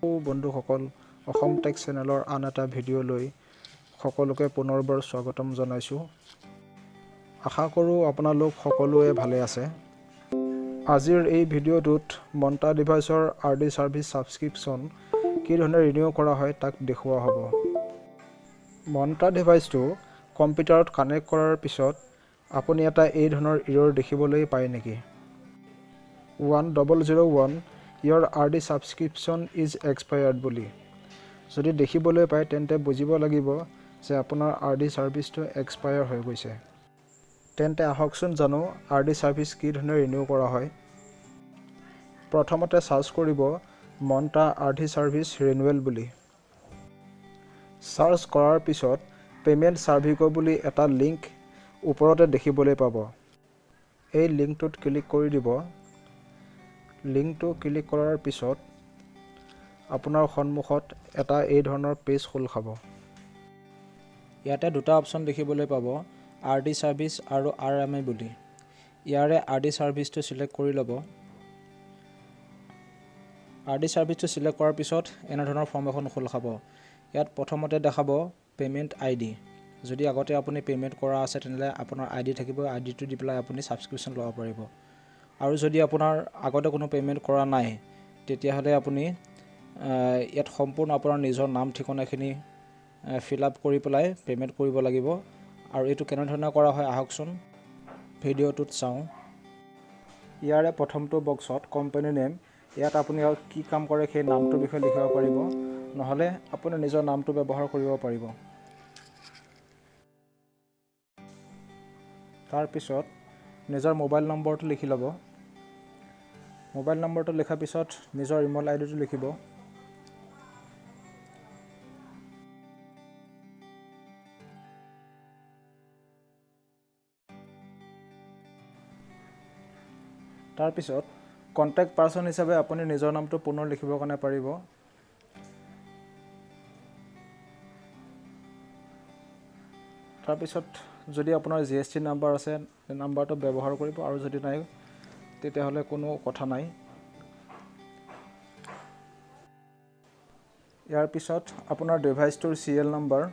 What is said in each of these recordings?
বন্ধুসকল অসম টেক চেনেলৰ আন এটা ভিডিঅ'লৈ সকলোকে পুনৰবাৰ স্বাগতম জনাইছোঁ। আশা কৰোঁ আপোনালোক সকলোৱে ভালে আছে। আজিৰ এই ভিডিঅ'টোত মন্টা ডিভাইচৰ RD ছাৰ্ভিচ ছাবস্ক্ৰিপশ্যন কি ধৰণে ৰিনিউ কৰা হয় তাক দেখুওৱা হ'ব। মন্টা ডিভাইচটো কম্পিউটাৰত কানেক্ট কৰাৰ পিছত আপুনি এটা এই ধৰণৰ ইৰৰ দেখিবলৈ পায় নেকি? 1001 Your RD subscription is expired বুলি যদি দেখিবলৈ পায় তেন্তে বুজিব লাগিব যে আপোনাৰ RD ছাৰ্ভিচটো এক্সপায়াৰ হৈ গৈছে। তেন্তে আহকচোন জানো RD ছাৰ্ভিচ কি ধৰণে ৰিনিউ কৰা হয়। প্ৰথমতে চাৰ্চ কৰিব মন্টা RD ছাৰ্ভিচ ৰিনিউৱেল বুলি। চাৰ্চ কৰাৰ পিছত পে'মেণ্ট ছাৰ্ভিকো বুলি এটা লিংক ওপৰতে দেখিবলৈ পাব। এই লিংকটোত ক্লিক কৰি দিব। লিংকটো ক্লিক কৰাৰ পিছত আপোনাৰ সন্মুখত এটা এই ধৰণৰ পেজ খোল খাব। ইয়াতে দুটা অপশ্যন দেখিবলৈ পাব, RD ছাৰ্ভিচ আৰু RMI বুলি। ইয়াৰে RD ছাৰ্ভিচটো চিলেক্ট কৰি ল'ব। RD ছাৰ্ভিচটো চিলেক্ট কৰাৰ পিছত এনেধৰণৰ ফৰ্ম এখন খোল খাব। ইয়াত প্ৰথমতে দেখাব পে'মেণ্ট ID। যদি আগতে আপুনি পে'মেণ্ট কৰা আছে তেনেহ'লে আপোনাৰ ID থাকিব, IDটো দি পেলাই আপুনি ছাবস্ক্ৰিপশ্যন ল'ব পাৰিব। আৰু যদি আপোনাৰ আগতে কোনো পে'মেণ্ট কৰা নাই তেতিয়াহ'লে আপুনি ইয়াত সম্পূৰ্ণ আপোনাৰ নিজৰ নাম ঠিকনাখিনি ফিল আপ কৰি পেলাই পে'মেণ্ট কৰিব লাগিব। আৰু এইটো কেনেধৰণে কৰা হয় আহকচোন ভিডিঅ'টোত চাওঁ। ইয়াৰে প্ৰথমটো বক্সত কোম্পানী নেম, ইয়াত আপুনি কি কাম কৰে সেই নামটোৰ বিষয়ে লিখিব পাৰিব, নহ'লে আপুনি নিজৰ নামটো ব্যৱহাৰ কৰিব পাৰিব। তাৰপিছত নিজৰ মোবাইল নম্বৰটো লিখি ল'ব। মোবাইল নম্বৰটো লিখাৰ পিছত নিজৰ ইমেইল আইডিটো লিখিব। তাৰপিছত কণ্টেক্ট পাৰ্চন হিচাপে আপুনি নিজৰ নামটো পুনৰ লিখিবৰ কাৰণে পাৰিব। তাৰপিছত যদি আপোনাৰ GST নাম্বাৰ আছে নাম্বাৰটো ব্যৱহাৰ কৰিব, আৰু যদি নাই তেতিয়াহ'লে কোনো কথা নাই। ইয়াৰ পিছত আপোনাৰ ডিভাইচটোৰ চিৰিয়েল নাম্বাৰ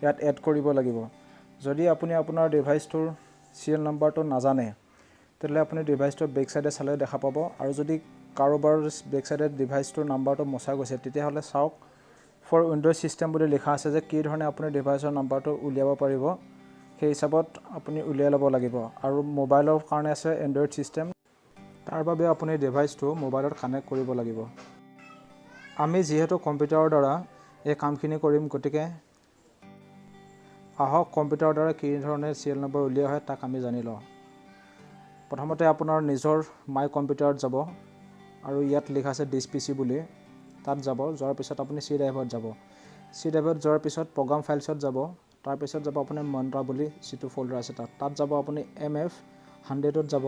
ইয়াত এড কৰিব লাগিব। যদি আপুনি আপোনাৰ ডিভাইচটোৰ চিৰিয়েল নাম্বাৰটো নাজানে তেতিয়াহ'লে আপুনি ডিভাইচটোৰ বেক চাইডে চালে দেখা পাব, আৰু যদি কাৰোবাৰ বেক চাইডে ডিভাইচটোৰ নাম্বাৰটো মচা গৈছে তেতিয়াহ'লে চাওক ফৰ উইণ্ড'জ ছিষ্টেম বুলি লিখা আছে যে কি ধৰণে আপুনি ডিভাইচৰ নাম্বাৰটো উলিয়াব পাৰিব, সেই হিচাপত আপুনি উলিয়াই ল'ব লাগিব। আৰু মোবাইলৰ কাৰণে আছে এণ্ড্ৰইড ছিষ্টেম, তাৰ বাবে আপুনি ডিভাইচটো মোবাইলত কানেক্ট কৰিব লাগিব। আমি যিহেতু কম্পিউটাৰৰ দ্বাৰা এই কামখিনি কৰিম, গতিকে আহক কম্পিউটাৰৰ দ্বাৰা কি ধৰণে চিৰিয়েল নম্বৰ উলিওৱা হয় তাক আমি জানি লওঁ। প্ৰথমতে আপোনাৰ নিজৰ মাই কম্পিউটাৰত যাব, আৰু ইয়াত লিখা আছে ডিছ PC বুলি, তাত যাব। যোৱাৰ পিছত আপুনি C ড্ৰাইভত যাব। C ড্ৰাইভত যোৱাৰ পিছত প্ৰগ্ৰাম ফাইলছত যাব। তাৰপিছত যাব আপুনি মন্টা বুলি যিটো ফ'ল্ডাৰ আছে তাত যাব আপুনি MF100ত যাব।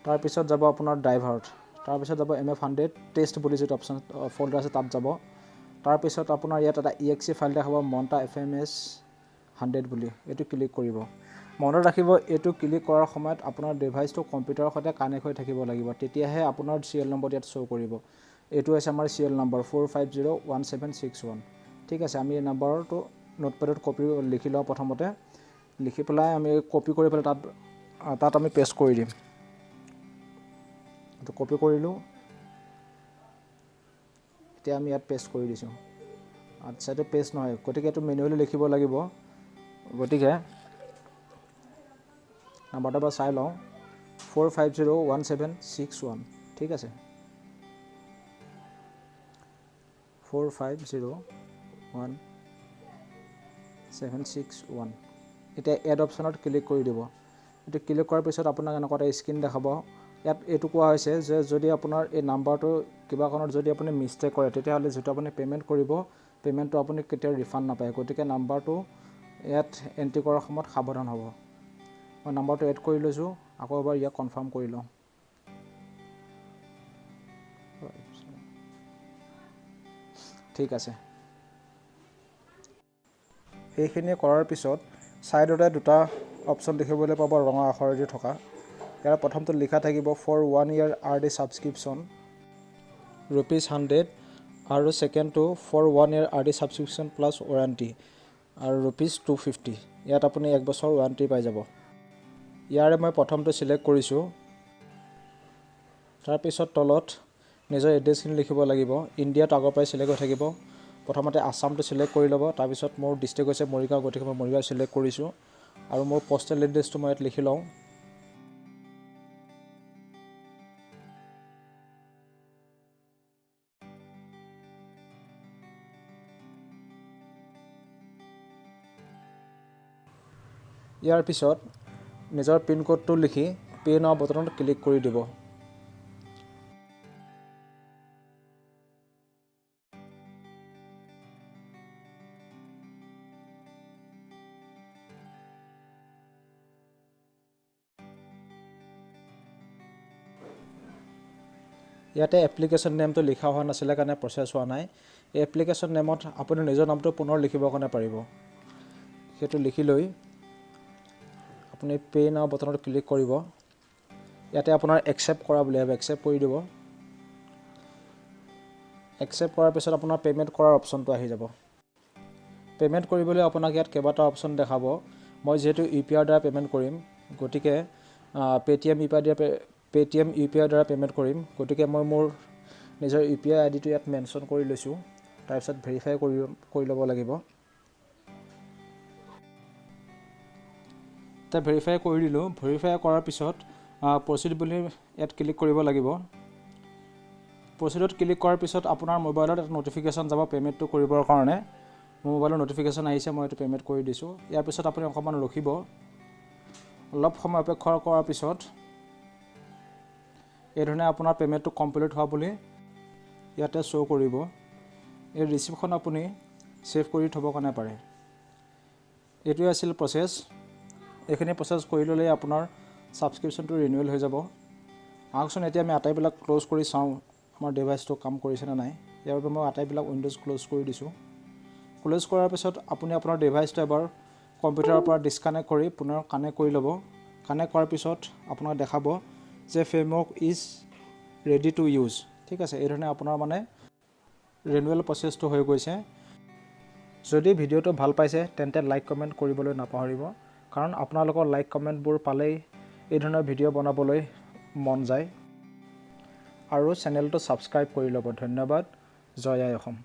তাৰপিছত যাব আপোনাৰ ড্ৰাইভাৰত, তাৰপিছত যাব MF100 টেষ্ট বুলি যিটো অপশ্যন ফ'ল্ডাৰ আছে তাত যাব। তাৰপিছত আপোনাৰ ইয়াত এটা EXE ফাইল দেখাব মন্টা FMS100 বুলি, এইটো ক্লিক কৰিব। মনত ৰাখিব এইটো ক্লিক কৰাৰ সময়ত আপোনাৰ ডিভাইচটো কম্পিউটাৰৰ সৈতে কানেক্ট হৈ থাকিব লাগিব, তেতিয়াহে আপোনাৰ চিৰিয়েল নম্বৰ ইয়াত শ্ব' কৰিব। এইটো হৈছে আমাৰ চিৰিয়েল নম্বৰ 4501761। ঠিক আছে, আমি এই নাম্বাৰটো নোটপেডত লিখি লওঁ। প্ৰথমতে লিখি পেলাই আমি কপি কৰি পেলাই তাত আমি পেষ্ট কৰি দিম। এইটো কপি কৰিলোঁ, এতিয়া আমি ইয়াত পেষ্ট কৰি দিছোঁ। আচ্ছা, এইটো পেষ্ট নহয়, গতিকে এইটো মেনুৱেলি লিখিব লাগিব। গতিকে নাম্বাৰটো এবাৰ চাই লওঁ, 4501761। ঠিক আছে, 4501761। এতিয়া এড অপশ্যনত ক্লিক কৰি দিব। এইটো ক্লিক কৰাৰ পিছত আপোনাক এনেকুৱা এটা স্ক্ৰীন দেখাব। ইয়াত এইটো কোৱা হৈছে যে যদি আপোনাৰ এই নাম্বাৰটো কিবা কাৰণত যদি আপুনি মিষ্টেক কৰে তেতিয়াহ'লে যিটো আপুনি পে'মেণ্ট কৰিব পে'মেণ্টটো আপুনি কেতিয়াও ৰিফাণ্ড নাপায়। গতিকে নাম্বাৰটো ইয়াত এণ্ট্ৰি কৰাৰ সময়ত সাৱধান হ'ব। মই নাম্বাৰটো এড কৰি লৈছোঁ, আকৌ এবাৰ ইয়াক কনফাৰ্ম কৰি লওঁ। ঠিক আছে, এইখিনি কৰাৰ পিছত ছাইডতে দুটা অপশ্যন দেখিবলৈ পাব ৰঙা আখৰেদি থকা। ইয়াৰ প্ৰথমটো লিখা থাকিব ফৰ 1 year RD ছাবস্ক্ৰিপশ্যন ₹100, আৰু ছেকেণ্ডটো for 1 year RD subscription plus warranty আৰু ₹250 ইয়াত আপুনি 1 বছৰ ৱাৰেণ্টি পাই যাব। ইয়াৰে মই প্ৰথমটো চিলেক্ট কৰিছোঁ। তাৰপিছত তলত নিজৰ এড্ৰেছখিনি লিখিব লাগিব। ইণ্ডিয়াত আগৰ পৰাই চিলেক্ট হৈ থাকিব। প্ৰথমতে আছামটো চিলেক্ট কৰি ল'ব। তাৰপিছত মোৰ ডিষ্ট্ৰিক্ট হৈছে মৰিগাঁও, গতিকে মই মৰিগাঁও চিলেক্ট কৰিছোঁ আৰু মোৰ পষ্টেল এড্ৰেছটো মই ইয়াত লিখি লওঁ। ইয়াৰ পিছত নিজৰ পিনক'ডটো লিখি পে' নাও বটনত ক্লিক কৰি দিব। ইয়াতে এপ্লিকেশ্যন নেমটো লিখা হোৱা নাছিলে কাৰণে প্ৰচেছ হোৱা নাই। এই এপ্লিকেশ্যন নেমত আপুনি নিজৰ নামটো পুনৰ লিখিবৰ কাৰণে পাৰিব। সেইটো লিখি লৈ আপুনি পে' নাও বটনত ক্লিক কৰিব। ইয়াতে আপোনাৰ একচেপ্ট কৰা বুলি আহিব, একচেপ্ট কৰি দিব। একচেপ্ট কৰাৰ পিছত আপোনাৰ পে'মেণ্ট কৰাৰ অপশ্যনটো আহি যাব। পে'মেণ্ট কৰিবলৈ আপোনাক ইয়াত কেইবাটা অপশ্যন দেখাব। মই যিহেতু UPI দ্বাৰা পে'মেণ্ট কৰিম, গতিকে পে'টিএম UPI দ্বাৰা পে'মেণ্ট কৰিম, গতিকে মই মোৰ নিজৰ UPI আইডিটো ইয়াত মেনশ্যন কৰি লৈছোঁ। তাৰপিছত ভেৰিফাই কৰি ল'ব লাগিব। এতিয়া ভেৰিফাই কৰি দিলোঁ। ভেৰিফাই কৰাৰ পিছত প্ৰচিড বুলি ইয়াত ক্লিক কৰিব লাগিব। প্ৰচিডত ক্লিক কৰাৰ পিছত আপোনাৰ মোবাইলত এটা ন'টিফিকেশ্যন যাব পে'মেণ্টটো কৰিবৰ কাৰণে। মোৰ মোবাইলত ন'টিফিকেশ্যন আহিছে, মই এইটো পে'মেণ্ট কৰি দিছোঁ। ইয়াৰ পিছত আপুনি অকণমান ৰখিব। অলপ সময় অপেক্ষা কৰাৰ পিছত এই ধৰণে আপোনাৰ পে'মেণ্টটো কমপ্লিট হোৱা বুলি ইয়াতে শ্ব' কৰিব। এই ৰিচিপ্টখন আপুনি ছেভ কৰি থ'বৰ কাৰণে পাৰে। এইটোৱে আছিল প্ৰচেছ। এইখিনি প্ৰচেছ কৰি ল'লেই আপোনাৰ ছাবস্ক্ৰিপশ্যনটো ৰিনিউৱেল হৈ যাব। আহকচোন এতিয়া আমি আটাইবিলাক ক্ল'জ কৰি চাওঁ আমাৰ ডিভাইচটো কাম কৰিছেনে নাই। ইয়াৰ বাবে মই আটাইবিলাক উইণ্ড'জ ক্ল'জ কৰি দিছোঁ। ক্ল'জ কৰাৰ পিছত আপুনি আপোনাৰ ডিভাইচটো এবাৰ কম্পিউটাৰৰ পৰা ডিছকানেক্ট কৰি পুনৰ কানেক্ট কৰি ল'ব। কানেক্ট কৰাৰ পিছত আপোনাক দেখাব যে framework is ready to use. ঠিক আছে, এই ধৰণে আপোনাৰ মানে ৰিনিউৱেল প্ৰচেছটো হৈ গৈছে। যদি ভিডিঅ'টো ভাল পাইছে তেন্তে লাইক কমেণ্ট কৰিবলৈ নাপাহৰিব, কাৰণ আপোনালোকৰ লাইক কমেণ্টবোৰ পালেই এই ধৰণৰ ভিডিঅ' বনাবলৈ মন যায়। আৰু চেনেলটো ছাবস্ক্ৰাইব কৰি ল'ব। ধন্যবাদ। জয় আই অসম।